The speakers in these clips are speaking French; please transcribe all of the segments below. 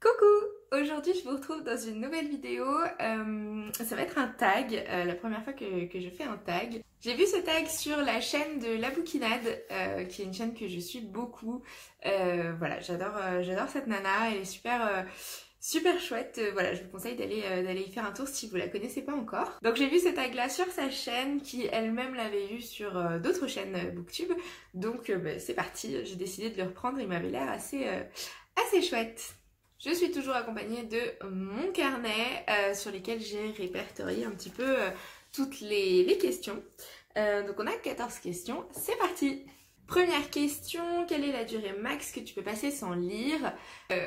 Coucou! Aujourd'hui je vous retrouve dans une nouvelle vidéo, ça va être un tag, la première fois que je fais un tag. J'ai vu ce tag sur la chaîne de La Bouquinade, qui est une chaîne que je suis beaucoup. Voilà, j'adore cette nana, elle est super chouette. Voilà, je vous conseille d'aller y faire un tour si vous la connaissez pas encore. Donc j'ai vu ce tag là sur sa chaîne, qui elle-même l'avait vu sur d'autres chaînes Booktube. Donc bah, c'est parti, j'ai décidé de le reprendre, il m'avait l'air assez chouette. Je suis toujours accompagnée de mon carnet sur lesquels j'ai répertorié un petit peu toutes les questions. Donc on a 14 questions, c'est parti! Première question, quelle est la durée max que tu peux passer sans lire?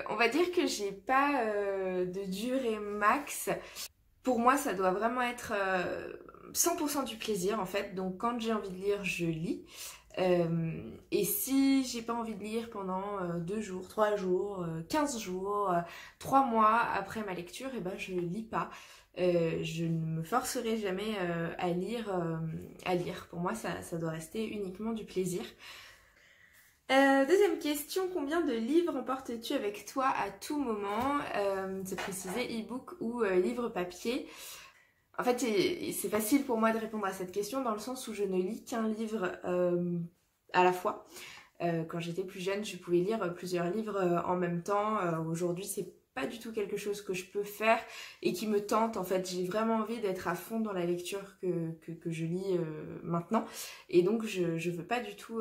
On va dire que j'ai pas de durée max. Pour moi ça doit vraiment être 100% du plaisir en fait, donc quand j'ai envie de lire, je lis. Et si j'ai pas envie de lire pendant 2 jours, 3 jours, 15 jours, 3 mois après ma lecture, et ben je lis pas. Je ne me forcerai jamais à lire. Pour moi, ça doit rester uniquement du plaisir. Deuxième question, combien de livres emportes-tu avec toi à tout moment? C'est précisé e-book ou livre papier. En fait, c'est facile pour moi de répondre à cette question dans le sens où je ne lis qu'un livre à la fois. Quand j'étais plus jeune, je pouvais lire plusieurs livres en même temps. Aujourd'hui, c'est pas du tout quelque chose que je peux faire et qui me tente. En fait, j'ai vraiment envie d'être à fond dans la lecture que je lis maintenant. Et donc, je veux pas du tout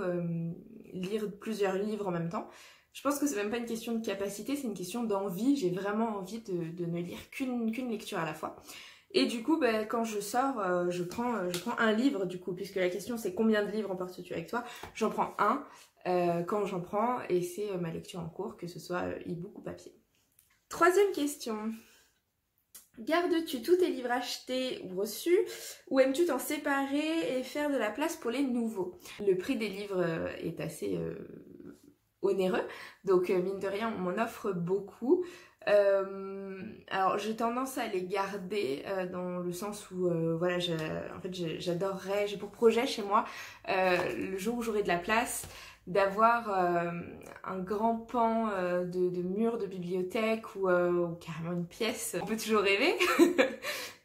lire plusieurs livres en même temps. Je pense que c'est même pas une question de capacité, c'est une question d'envie. J'ai vraiment envie de ne lire qu'une lecture à la fois. Et du coup, bah, quand je sors, je prends un livre du coup, puisque la question c'est combien de livres emportes-tu avec toi? J'en prends un quand j'en prends et c'est ma lecture en cours, que ce soit e-book ou papier. Troisième question. Gardes-tu tous tes livres achetés ou reçus ou aimes-tu t'en séparer et faire de la place pour les nouveaux? Le prix des livres est assez onéreux, donc mine de rien on m'en offre beaucoup. Alors j'ai tendance à les garder dans le sens où voilà, en fait j'adorerais, j'ai pour projet chez moi le jour où j'aurai de la place d'avoir un grand pan de mur de bibliothèque ou carrément une pièce. On peut toujours rêver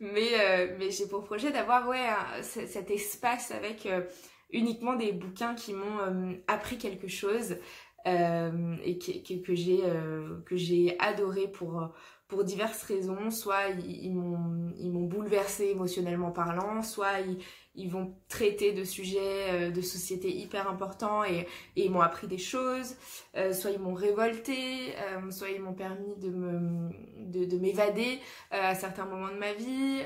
mais j'ai pour projet d'avoir ouais, cet espace avec uniquement des bouquins qui m'ont appris quelque chose. Et que j'ai adoré pour diverses raisons. Soit ils m'ont bouleversée émotionnellement parlant, soit ils vont traiter de sujets de société hyper importants et ils m'ont appris des choses, soit ils m'ont révoltée, soit ils m'ont permis de m'évader à certains moments de ma vie,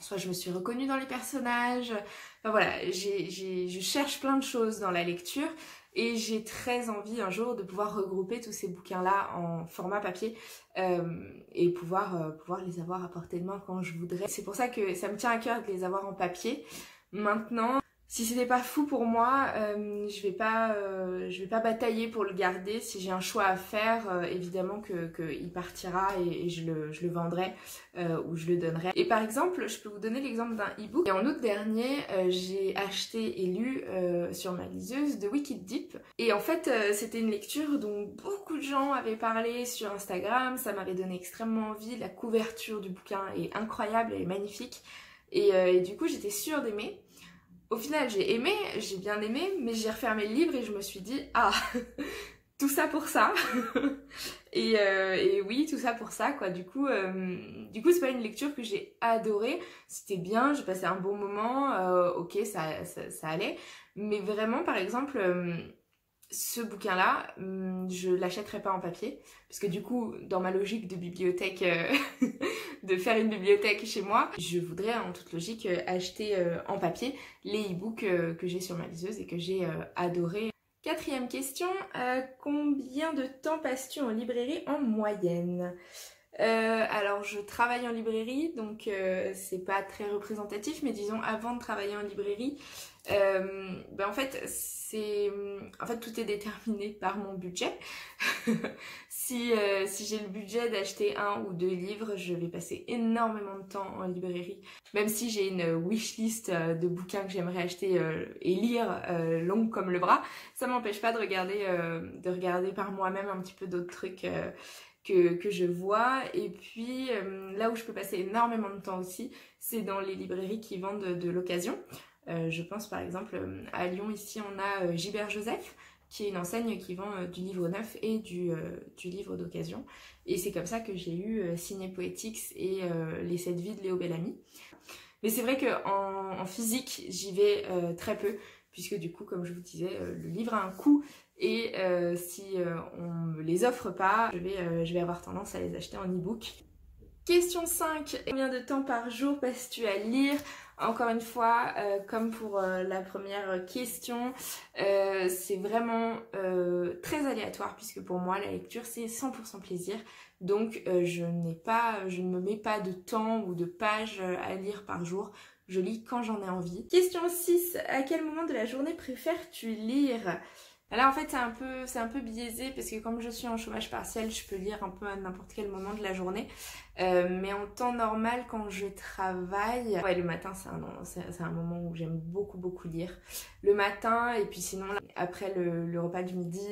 soit je me suis reconnue dans les personnages. Enfin voilà, je cherche plein de choses dans la lecture. Et j'ai très envie un jour de pouvoir regrouper tous ces bouquins-là en format papier et pouvoir les avoir à portée de main quand je voudrais. C'est pour ça que ça me tient à cœur de les avoir en papier. Maintenant, si c'était pas fou pour moi, je vais pas batailler pour le garder. Si j'ai un choix à faire, évidemment il partira et je le vendrai ou je le donnerai. Et par exemple, je peux vous donner l'exemple d'un e-book. Et en août dernier, j'ai acheté et lu sur ma liseuse de Wicked Deep. Et en fait, c'était une lecture dont beaucoup de gens avaient parlé sur Instagram. Ça m'avait donné extrêmement envie. La couverture du bouquin est incroyable, elle est magnifique. Et du coup, j'étais sûre d'aimer. Au final, j'ai bien aimé, mais j'ai refermé le livre et je me suis dit, ah, tout ça pour ça. et oui, tout ça pour ça, quoi. Du coup, c'est pas une lecture que j'ai adorée. C'était bien, j'ai passé un bon moment, ok, ça allait. Mais vraiment, par exemple, ce bouquin-là, je l'achèterai pas en papier, parce que du coup, dans ma logique de bibliothèque, de faire une bibliothèque chez moi, je voudrais en toute logique acheter en papier les e-books que j'ai sur ma liseuse et que j'ai adoré. Quatrième question, combien de temps passes-tu en librairie en moyenne? Alors je travaille en librairie, donc c'est pas très représentatif, mais disons avant de travailler en librairie, en fait tout est déterminé par mon budget. Si j'ai le budget d'acheter 1 ou 2 livres, je vais passer énormément de temps en librairie. Même si j'ai une wishlist de bouquins que j'aimerais acheter et lire longue comme le bras, ça m'empêche pas de regarder par moi-même un petit peu d'autres trucs que je vois. Et puis là où je peux passer énormément de temps aussi, c'est dans les librairies qui vendent de l'occasion. Je pense par exemple à Lyon, ici on a Gilbert Joseph, qui est une enseigne qui vend du livre neuf et du livre d'occasion. Et c'est comme ça que j'ai eu Signé Poetics et Les 7 vies de Léo Bellamy. Mais c'est vrai qu'en physique, j'y vais très peu, puisque du coup, comme je vous disais, le livre a un coût. Et si on me les offre pas, je vais avoir tendance à les acheter en e-book. Question 5. Combien de temps par jour passes-tu à lire? Encore une fois, comme pour la première question, c'est vraiment très aléatoire, puisque pour moi la lecture c'est 100% plaisir. Donc je ne me mets pas de temps ou de pages à lire par jour. Je lis quand j'en ai envie. Question 6. À quel moment de la journée préfères-tu lire? Là en fait c'est un peu biaisé parce que comme je suis en chômage partiel, je peux lire un peu à n'importe quel moment de la journée. Mais en temps normal quand je travaille, ouais, le matin c'est un moment où j'aime beaucoup lire. Le matin et puis sinon là, après le repas du midi,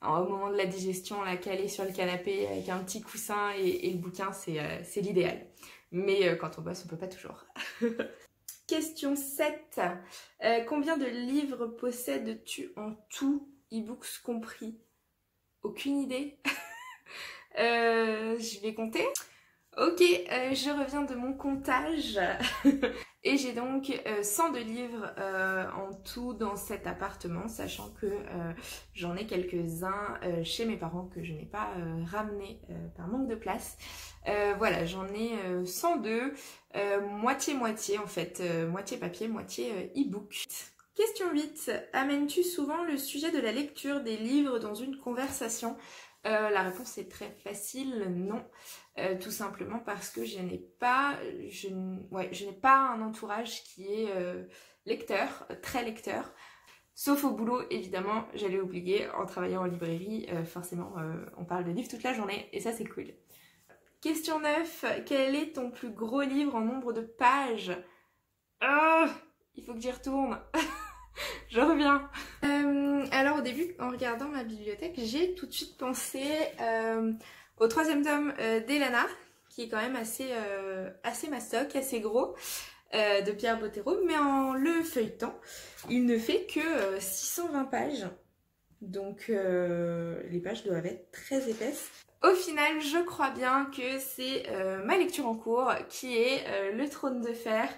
au moment de la digestion, la caler sur le canapé avec un petit coussin et le bouquin, c'est l'idéal. Mais quand on bosse, on peut pas toujours. Question 7. Combien de livres possèdes-tu en tout, e-books compris? Aucune idée. Je vais compter. Ok, je reviens de mon comptage. Et j'ai donc 102 livres en tout dans cet appartement, sachant que j'en ai quelques-uns chez mes parents que je n'ai pas ramenés par manque de place. Voilà, j'en ai 102, moitié-moitié en fait, moitié papier, moitié e-book. Question 8. Amènes-tu souvent le sujet de la lecture des livres dans une conversation? La réponse est très facile, non. Tout simplement parce que je n'ai pas un entourage qui est lecteur, très lecteur. Sauf au boulot, évidemment, j'allais oublier, en travaillant en librairie, forcément, on parle de livres toute la journée, et ça c'est cool. Question 9. Quel est ton plus gros livre en nombre de pages? Il faut que j'y retourne. Je reviens. Alors au début, en regardant ma bibliothèque, j'ai tout de suite pensé au troisième tome d'Elana, qui est quand même assez mastoc, assez gros, de Pierre Bottero, mais en le feuilletant, il ne fait que 620 pages. Donc les pages doivent être très épaisses. Au final, je crois bien que c'est ma lecture en cours qui est Le Trône de Fer.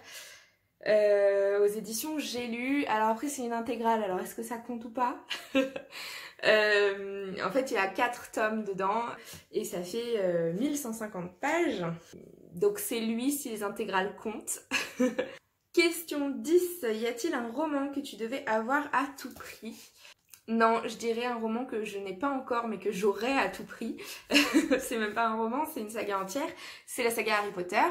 Aux éditions J'ai lu. Alors après c'est une intégrale, alors est-ce que ça compte ou pas? En fait il y a 4 tomes dedans et ça fait 1150 pages. Donc c'est lui si les intégrales comptent. Question 10. Y a-t-il un roman que tu devais avoir à tout prix? Non, je dirais un roman que je n'ai pas encore mais que j'aurais à tout prix. C'est même pas un roman, c'est une saga entière. C'est la saga Harry Potter.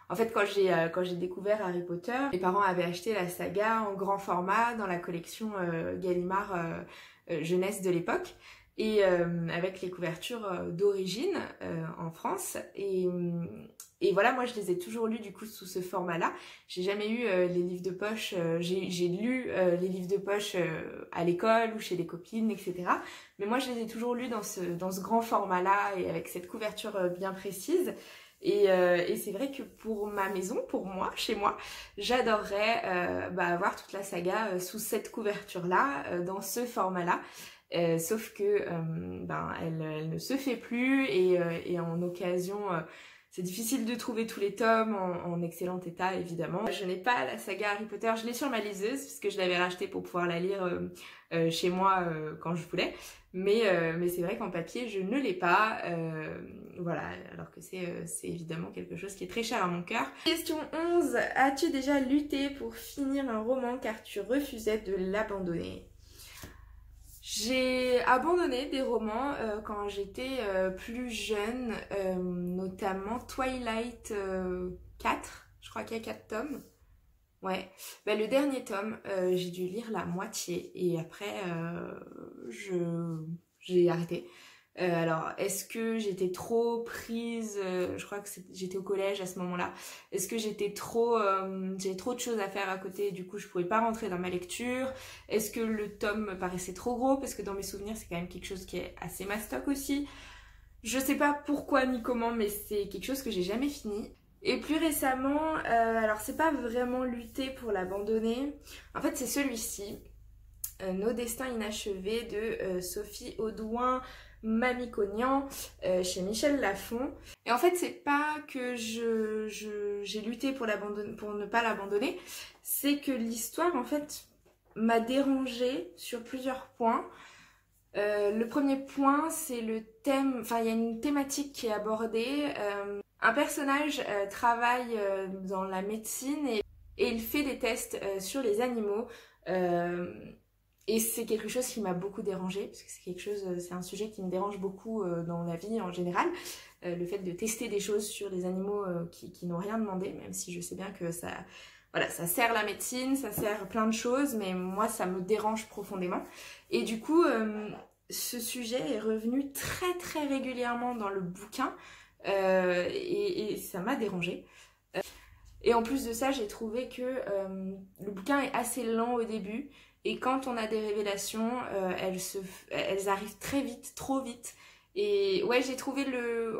En fait, quand j'ai découvert Harry Potter, mes parents avaient acheté la saga en grand format dans la collection Gallimard jeunesse de l'époque et avec les couvertures d'origine en France. Et voilà, moi je les ai toujours lus du coup sous ce format-là. J'ai jamais eu les livres de poche. J'ai lu les livres de poche à l'école ou chez des copines, etc. Mais moi je les ai toujours lus dans ce grand format-là et avec cette couverture bien précise. Et c'est vrai que pour ma maison, pour moi, chez moi, j'adorerais avoir toute la saga sous cette couverture-là, dans ce format-là. Sauf que elle ne se fait plus et en occasion, c'est difficile de trouver tous les tomes en excellent état, évidemment. Je n'ai pas la saga Harry Potter, je l'ai sur ma liseuse puisque je l'avais rachetée pour pouvoir la lire chez moi quand je voulais. Mais c'est vrai qu'en papier, je ne l'ai pas. Voilà, alors que c'est évidemment quelque chose qui est très cher à mon cœur. Question 11. As-tu déjà lutté pour finir un roman car tu refusais de l'abandonner? J'ai abandonné des romans quand j'étais plus jeune, notamment Twilight 4. Je crois qu'il y a 4 tomes. Ouais, le dernier tome, j'ai dû lire la moitié et après j'ai arrêté. Alors, est-ce que j'étais trop prise, je crois que j'étais au collège à ce moment-là, est-ce que j'avais trop de choses à faire à côté, du coup je pouvais pas rentrer dans ma lecture, est-ce que le tome me paraissait trop gros, parce que dans mes souvenirs c'est quand même quelque chose qui est assez mastoc aussi. Je sais pas pourquoi ni comment, mais c'est quelque chose que j'ai jamais fini. Et plus récemment, alors c'est pas vraiment lutter pour l'abandonner, en fait c'est celui-ci, Nos destins inachevés de Sophie Audouin Mamikonian chez Michel Lafon. Et en fait c'est pas que j'ai lutté pour ne pas l'abandonner, c'est que l'histoire en fait m'a dérangée sur plusieurs points. Le premier point, c'est le thème, enfin il y a une thématique qui est abordée. Un personnage travaille dans la médecine et il fait des tests sur les animaux. Et c'est quelque chose qui m'a beaucoup dérangée, parce que c'est un sujet qui me dérange beaucoup dans la vie en général. Le fait de tester des choses sur les animaux qui n'ont rien demandé, même si je sais bien que ça, voilà, ça sert la médecine, ça sert plein de choses, mais moi ça me dérange profondément. Et du coup, ce sujet est revenu très très régulièrement dans le bouquin et ça m'a dérangée. Et en plus de ça, j'ai trouvé que le bouquin est assez lent au début et quand on a des révélations, elles arrivent très vite, trop vite. Et ouais, j'ai trouvé le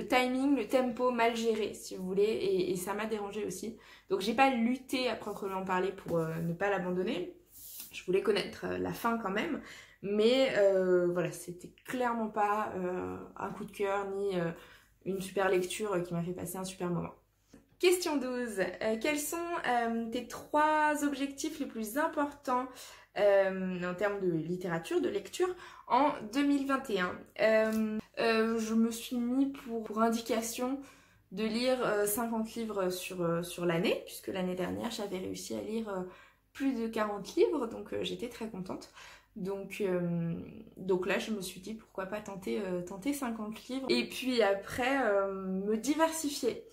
timing, le tempo mal géré, si vous voulez, et ça m'a dérangée aussi. Donc j'ai pas lutté à proprement parler pour ne pas l'abandonner. Je voulais connaître la fin quand même, mais voilà, c'était clairement pas un coup de cœur ni une super lecture qui m'a fait passer un super moment. Question 12. Quels sont tes 3 objectifs les plus importants en termes de littérature, de lecture, en 2021 Je me suis mis pour indication de lire 50 livres sur l'année, puisque l'année dernière j'avais réussi à lire plus de 40 livres, donc j'étais très contente. Donc là je me suis dit pourquoi pas tenter 50 livres. Et puis après me diversifier.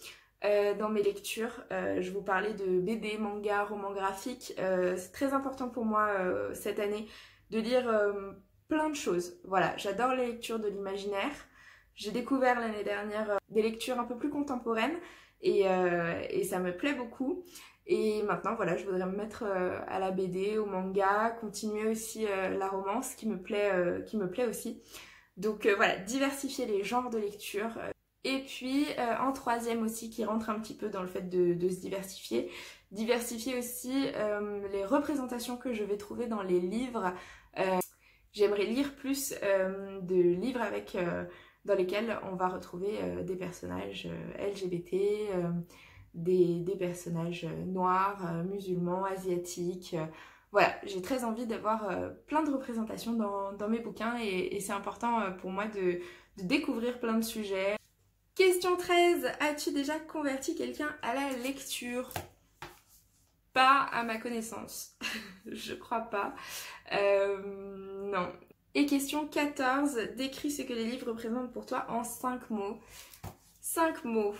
Dans mes lectures, je vous parlais de BD, manga, romans graphiques. C'est très important pour moi cette année de lire plein de choses. Voilà, j'adore les lectures de l'imaginaire. J'ai découvert l'année dernière des lectures un peu plus contemporaines et ça me plaît beaucoup. Et maintenant, voilà, je voudrais me mettre à la BD, au manga, continuer aussi la romance qui me plaît aussi. Donc voilà, diversifier les genres de lecture. Et puis en troisième aussi, qui rentre un petit peu dans le fait de se diversifier, diversifier aussi les représentations que je vais trouver dans les livres. J'aimerais lire plus de livres dans lesquels on va retrouver des personnages LGBT, des personnages noirs, musulmans, asiatiques. Voilà, j'ai très envie d'avoir plein de représentations dans mes bouquins et c'est important pour moi de découvrir plein de sujets. Question 13. As-tu déjà converti quelqu'un à la lecture? Pas à ma connaissance. Je crois pas. Non. Et question 14. Décris ce que les livres représentent pour toi en 5 mots. 5 mots.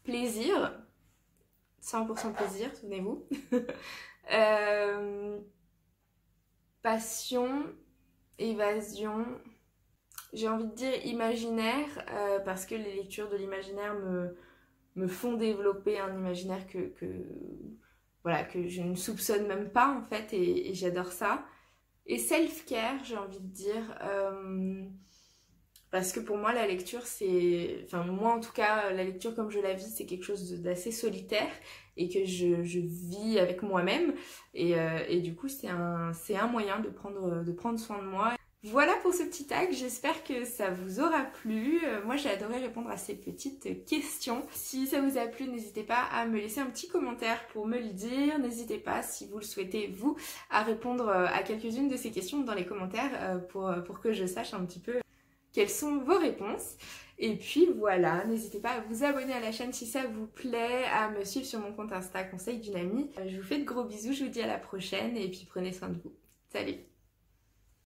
Plaisir. 100% plaisir, souvenez-vous. Passion. Évasion. J'ai envie de dire imaginaire, parce que les lectures de l'imaginaire me font développer un imaginaire voilà, que je ne soupçonne même pas en fait, et j'adore ça. Et self-care, j'ai envie de dire, parce que pour moi la lecture c'est... Enfin moi en tout cas, la lecture comme je la vis c'est quelque chose d'assez solitaire et que je vis avec moi-même et du coup c'est un moyen de prendre soin de moi. Voilà pour ce petit tag, j'espère que ça vous aura plu. Moi j'ai adoré répondre à ces petites questions. Si ça vous a plu, n'hésitez pas à me laisser un petit commentaire pour me le dire. N'hésitez pas, si vous le souhaitez, vous, à répondre à quelques-unes de ces questions dans les commentaires pour que je sache un petit peu quelles sont vos réponses. Et puis voilà, n'hésitez pas à vous abonner à la chaîne si ça vous plaît, à me suivre sur mon compte Insta Conseil d'une amie. Je vous fais de gros bisous, je vous dis à la prochaine et puis prenez soin de vous. Salut!